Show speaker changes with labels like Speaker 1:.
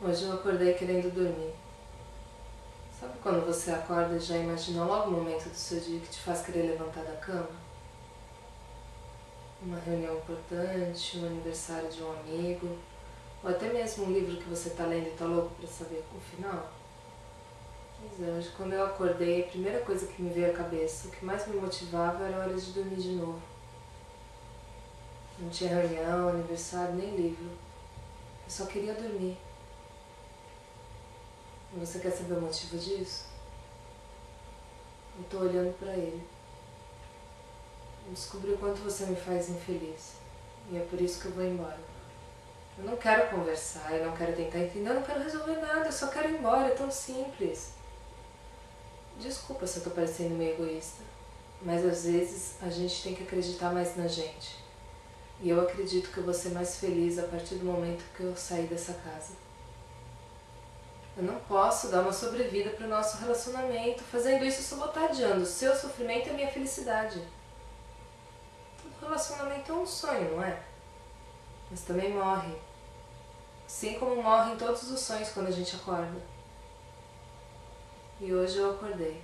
Speaker 1: Hoje eu acordei querendo dormir. Sabe quando você acorda e já imagina logo o momento do seu dia que te faz querer levantar da cama? Uma reunião importante, um aniversário de um amigo, ou até mesmo um livro que você está lendo e está louco para saber o final? Pois é, hoje quando eu acordei, a primeira coisa que me veio à cabeça, o que mais me motivava era a hora de dormir de novo. Não tinha reunião, aniversário, nem livro. Eu só queria dormir. E você quer saber o motivo disso? Eu tô olhando pra ele. Eu descobri o quanto você me faz infeliz. E é por isso que eu vou embora. Eu não quero conversar, eu não quero tentar entender, eu não quero resolver nada, eu só quero ir embora, é tão simples. Desculpa se eu tô parecendo meio egoísta, mas às vezes a gente tem que acreditar mais na gente. E eu acredito que eu vou ser mais feliz a partir do momento que eu sair dessa casa. Eu não posso dar uma sobrevida para o nosso relacionamento. Fazendo isso, eu só vou estar adiando o seu sofrimento e a minha felicidade. Todo relacionamento é um sonho, não é? Mas também morre. Assim como morrem todos os sonhos quando a gente acorda. E hoje eu acordei.